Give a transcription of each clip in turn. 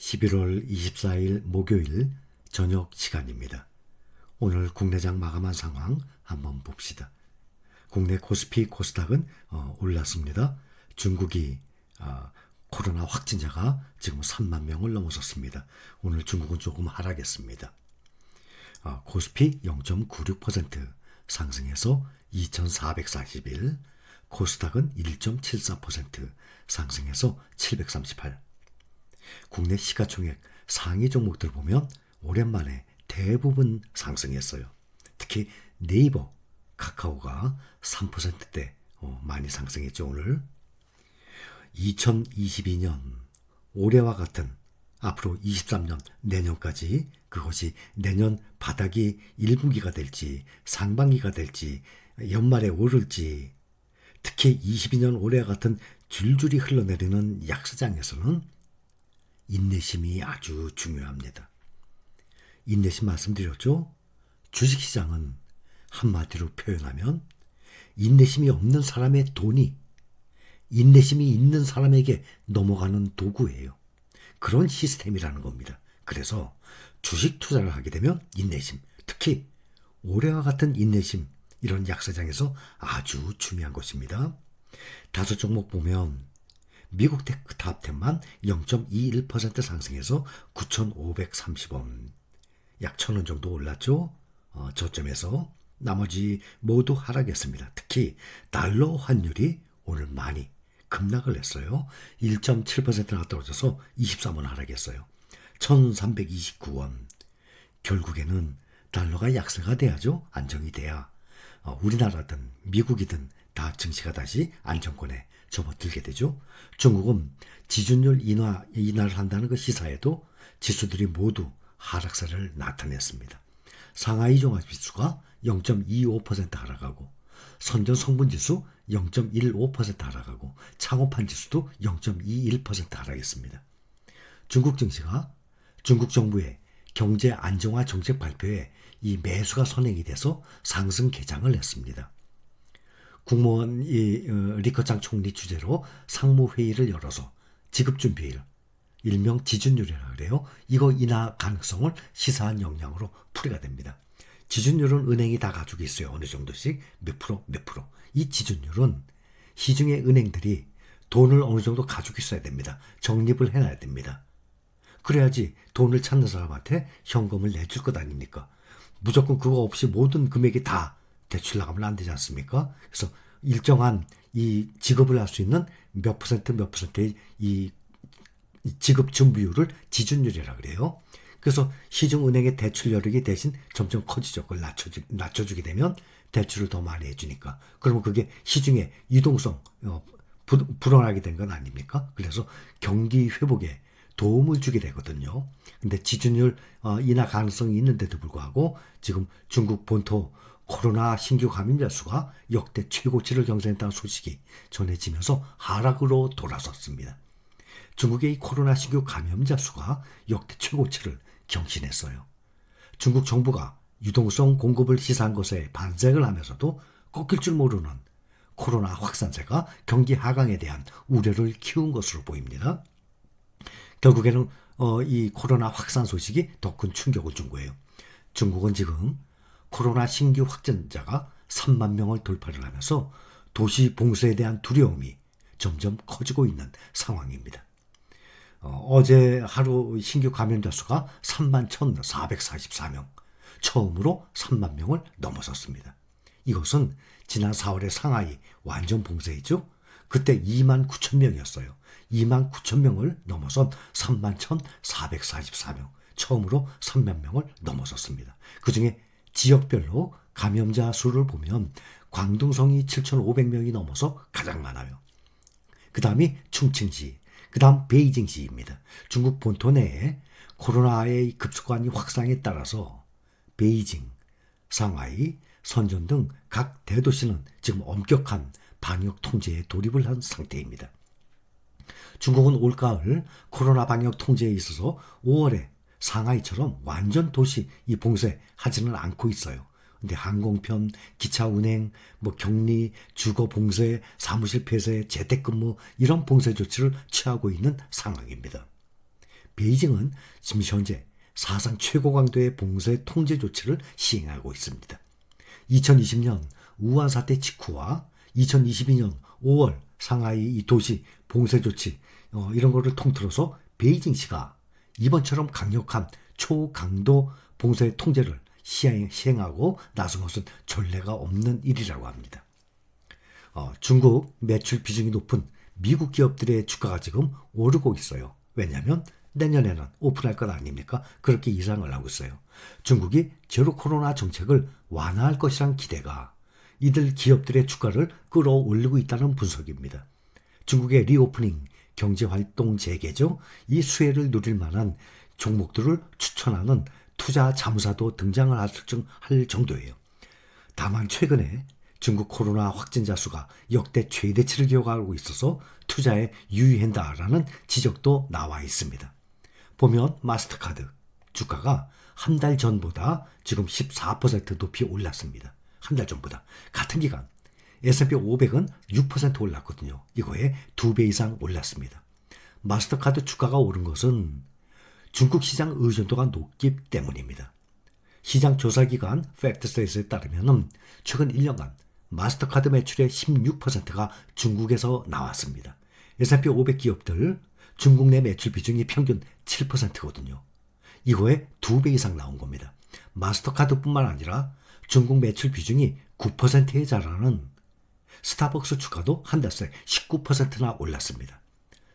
11월 24일 목요일 저녁 시간입니다. 오늘 국내장 마감한 상황 한번 봅시다. 국내 코스피 코스닥은 올랐습니다. 중국이 코로나 확진자가 지금 3만 명을 넘어섰습니다. 오늘 중국은 조금 하락했습니다. 코스피 0.96% 상승해서 2441, 코스닥은 1.74% 상승해서 738. 국내 시가총액 상위 종목들 보면 오랜만에 대부분 상승했어요. 특히 네이버, 카카오가 3%대 많이 상승했죠. 오늘 2022년 올해와 같은 앞으로 23년 내년까지 그것이 내년 바닥이 1분기가 될지 상반기가 될지 연말에 오를지 특히 22년 올해와 같은 줄줄이 흘러내리는 약세장에서는 인내심이 아주 중요합니다. 인내심 말씀드렸죠? 주식시장은 한마디로 표현하면 인내심이 없는 사람의 돈이 인내심이 있는 사람에게 넘어가는 도구예요. 그런 시스템이라는 겁니다. 그래서 주식 투자를 하게 되면 인내심, 특히 올해와 같은 인내심, 이런 약세장에서 아주 중요한 것입니다. 5종목 보면 미국 테크 탑10만 0.21% 상승해서 9,530원, 약 1,000원 정도 올랐죠. 저점에서 나머지 모두 하락했습니다. 특히 달러 환율이 오늘 많이 급락을 했어요. 1.7%가 떨어져서 23원 하락했어요. 1,329원. 결국에는 달러가 약세가 돼야죠. 안정이 돼야 우리나라든 미국이든 다 증시가 다시 안정권에 접어들게 되죠. 중국은 지준율 인하를 한다는 그 시사에도 지수들이 모두 하락세를 나타냈습니다. 상하이 종합지수가 0.25% 하락하고 선전 성분지수 0.15% 하락하고 창업한 지수도 0.21% 하락했습니다. 중국 증시가 중국 정부의 경제 안정화 정책 발표에 이 매수가 선행이 돼서 상승 개장을 했습니다. 국무원 리커창 총리 주재로 상무회의를 열어서 지급준비율, 일명 지준율이라고 그래요. 이거 인하 가능성을 시사한 역량으로 풀이가 됩니다. 지준율은 은행이 다 가지고 있어요. 어느 정도씩 몇 프로. 이 지준율은 시중의 은행들이 돈을 어느 정도 가지고 있어야 됩니다. 적립을 해놔야 됩니다. 그래야지 돈을 찾는 사람한테 현금을 내줄 것 아닙니까? 무조건 그거 없이 모든 금액이 다 대출 나가면 안 되지 않습니까? 그래서 일정한 이 지급을 할 수 있는 몇 퍼센트의 이 지급 준비율을 지준율이라고 그래요. 그래서 시중은행의 대출 여력이 대신 점점 커지죠. 그걸 낮춰주게 되면 대출을 더 많이 해주니까. 그러면 그게 시중의 유동성 불어나게 된 건 아닙니까? 그래서 경기 회복에 도움을 주게 되거든요. 근데 지준율 인하 가능성이 있는데도 불구하고 지금 중국 본토 코로나 신규 감염자 수가 역대 최고치를 경신했다는 소식이 전해지면서 하락으로 돌아섰습니다. 중국의 이 코로나 신규 감염자 수가 역대 최고치를 경신했어요. 중국 정부가 유동성 공급을 시사한 것에 반색을 하면서도 꺾일 줄 모르는 코로나 확산세가 경기 하강에 대한 우려를 키운 것으로 보입니다. 결국에는 이 코로나 확산 소식이 더 큰 충격을 준 거예요. 중국은 지금 코로나 신규 확진자가 3만 명을 돌파를 하면서 도시 봉쇄에 대한 두려움이 점점 커지고 있는 상황입니다. 어제 하루 신규 감염자 수가 31,444명, 처음으로 3만 명을 넘어섰습니다. 이것은 지난 4월에 상하이 완전 봉쇄했죠. 그때 2만 9천 명이었어요. 2만 9천 명을 넘어선 31,444명, 처음으로 3만 명을 넘어섰습니다. 그중에 지역별로 감염자 수를 보면 광둥성이 7,500명이 넘어서 가장 많아요. 그 다음이 충칭시, 그 다음 베이징시입니다. 중국 본토 내에 코로나의 급속한 확산에 따라서 베이징, 상하이, 선전 등 각 대도시는 지금 엄격한 방역 통제에 돌입을 한 상태입니다. 중국은 올가을 코로나 방역 통제에 있어서 5월에 상하이처럼 완전 도시 이 봉쇄하지는 않고 있어요. 근데 항공편, 기차 운행, 격리, 주거 봉쇄, 사무실 폐쇄, 재택근무 이런 봉쇄 조치를 취하고 있는 상황입니다. 베이징은 지금 현재 사상 최고 강도의 봉쇄 통제 조치를 시행하고 있습니다. 2020년 우한 사태 직후와 2022년 5월 상하이 이 도시 봉쇄 조치 이런 거를 통틀어서 베이징시가 이번처럼 강력한 초강도 봉쇄 통제를 시행하고 나선 것은 전례가 없는 일이라고 합니다. 중국 매출 비중이 높은 미국 기업들의 주가가 지금 오르고 있어요. 왜냐하면 내년에는 오픈할 것 아닙니까? 그렇게 예상을 하고 있어요. 중국이 제로 코로나 정책을 완화할 것이란 기대가 이들 기업들의 주가를 끌어올리고 있다는 분석입니다. 중국의 리오프닝 경제활동 재개죠. 이 수혜를 누릴 만한 종목들을 추천하는 투자 자문사도 등장을 할 정도예요. 다만 최근에 중국 코로나 확진자 수가 역대 최대치를 기록하고 있어서 투자에 유의한다라는 지적도 나와 있습니다. 보면 마스터카드 주가가 한 달 전보다 지금 14% 높이 올랐습니다. 한 달 전보다. 같은 기간 S&P 500은 6% 올랐거든요. 이거에 2배 이상 올랐습니다. 마스터카드 주가가 오른 것은 중국 시장 의존도가 높기 때문입니다. 시장 조사기관 팩트셋에 따르면 최근 1년간 마스터카드 매출의 16%가 중국에서 나왔습니다. S&P 500 기업들 중국 내 매출 비중이 평균 7%거든요. 이거에 2배 이상 나온 겁니다. 마스터카드뿐만 아니라 중국 매출 비중이 9%에 달하는 스타벅스 주가도 한 달 새 19%나 올랐습니다.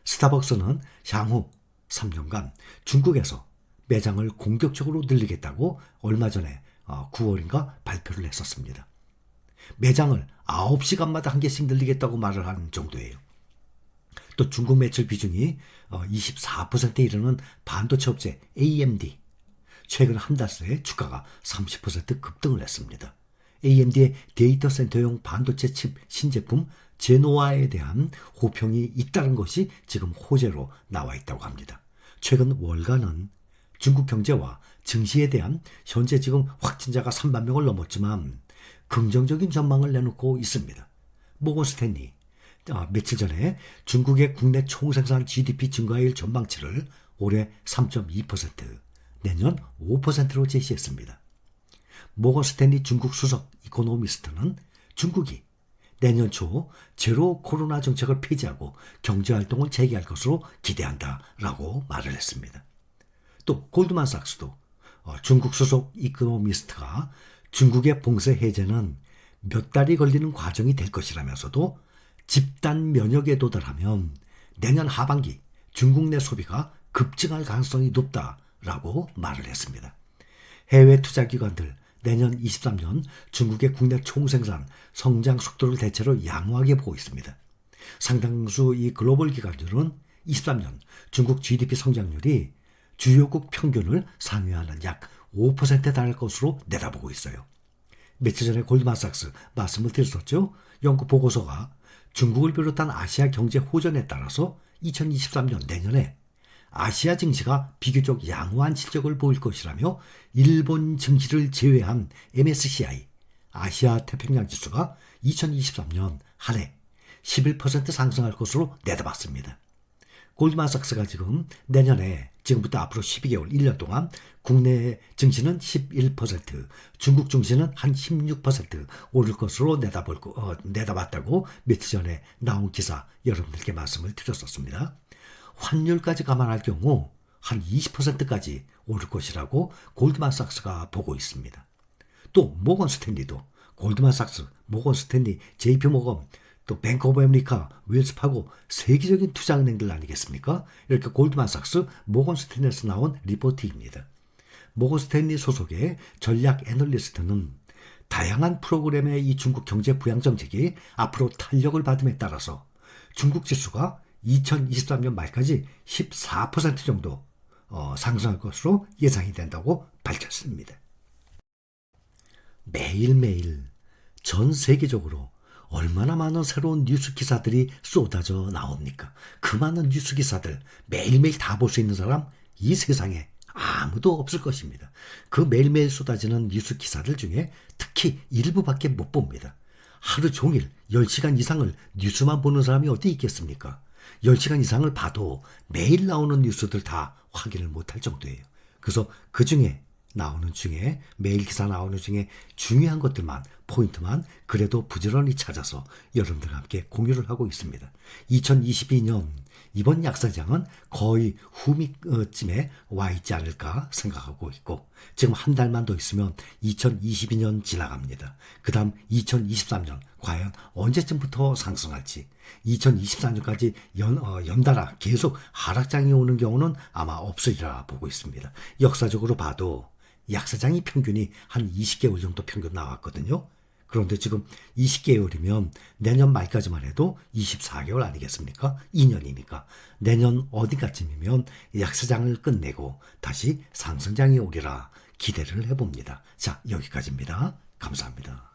스타벅스는 향후 3년간 중국에서 매장을 공격적으로 늘리겠다고 얼마 전에 9월인가 발표를 했었습니다. 매장을 9시간마다 한 개씩 늘리겠다고 말을 한 정도예요. 또 중국 매출 비중이 24%에 이르는 반도체 업체 AMD 최근 한 달 새 주가가 30% 급등을 했습니다. AMD의 데이터 센터용 반도체 칩 신제품 제노아에 대한 호평이 잇따른 것이 지금 호재로 나와 있다고 합니다. 최근 월가는 중국 경제와 증시에 대한 현재 지금 확진자가 3만 명을 넘었지만 긍정적인 전망을 내놓고 있습니다. 모건 스탠리 며칠 전에 중국의 국내 총생산 GDP 증가율 전망치를 올해 3.2%, 내년 5%로 제시했습니다. 모건 스탠리 중국 수석 이코노미스트는 중국이 내년 초 제로 코로나 정책을 폐지하고 경제활동을 재개할 것으로 기대한다라고 말을 했습니다. 또 골드만삭스도 중국 소속 이코노미스트가 중국의 봉쇄 해제는 몇 달이 걸리는 과정이 될 것이라면서도 집단 면역에 도달하면 내년 하반기 중국 내 소비가 급증할 가능성이 높다라고 말을 했습니다. 해외 투자기관들 내년 23년 중국의 국내 총생산 성장 속도를 대체로 양호하게 보고 있습니다. 상당수 이 글로벌 기관들은 23년 중국 GDP 성장률이 주요국 평균을 상회하는 약 5%에 달할 것으로 내다보고 있어요. 며칠 전에 골드만삭스 말씀을 드렸었죠. 연구 보고서가 중국을 비롯한 아시아 경제 호전에 따라서 2023년 내년에 아시아 증시가 비교적 양호한 실적을 보일 것이라며 일본 증시를 제외한 MSCI 아시아 태평양 지수가 2023년 한 해 11% 상승할 것으로 내다봤습니다. 골드만삭스가 지금 내년에 지금부터 앞으로 12개월 1년 동안 국내 증시는 11%, 중국 증시는 한 16% 오를 것으로 내다봤다고 며칠 전에 나온 기사 여러분들께 말씀을 드렸었습니다. 환율까지 감안할 경우 한 20%까지 오를 것이라고 골드만삭스가 보고 있습니다. 또 모건 스탠리도 골드만삭스, 모건 스탠리, JP모건, 또 뱅크 오브 아메리카, 웰스파고 세계적인 투자은행들 아니겠습니까? 이렇게 골드만삭스, 모건 스탠리에서 나온 리포트입니다. 모건 스탠리 소속의 전략 애널리스트는 다양한 프로그램의 이 중국 경제 부양 정책이 앞으로 탄력을 받음에 따라서 중국 지수가 2023년 말까지 14% 정도 상승할 것으로 예상이 된다고 밝혔습니다. 매일매일 전 세계적으로 얼마나 많은 새로운 뉴스 기사들이 쏟아져 나옵니까? 그 많은 뉴스 기사들 매일매일 다 볼 수 있는 사람 이 세상에 아무도 없을 것입니다. 그 매일매일 쏟아지는 뉴스 기사들 중에 특히 일부밖에 못 봅니다. 하루 종일 10시간 이상을 뉴스만 보는 사람이 어디 있겠습니까? 10시간 이상을 봐도 매일 나오는 뉴스들 다 확인을 못할 정도예요. 그래서 그 중에 나오는 중에 매일 기사 나오는 중에 중요한 것들만 포인트만 그래도 부지런히 찾아서 여러분들과 함께 공유를 하고 있습니다. 2022년 이번 약사장은 거의 후미쯤에 와 있지 않을까 생각하고 있고 지금 한 달만 더 있으면 2022년 지나갑니다. 그 다음 2023년 과연 언제쯤부터 상승할지 2024년까지 연달아 계속 하락장이 오는 경우는 아마 없으리라 보고 있습니다. 역사적으로 봐도 약사장이 평균이 한 20개월 정도 평균 나왔거든요. 그런데 지금 20개월이면 내년 말까지만 해도 24개월 아니겠습니까? 2년이니까. 내년 어디까지면 약사장을 끝내고 다시 상승장이 오리라 기대를 해봅니다. 자, 여기까지입니다. 감사합니다.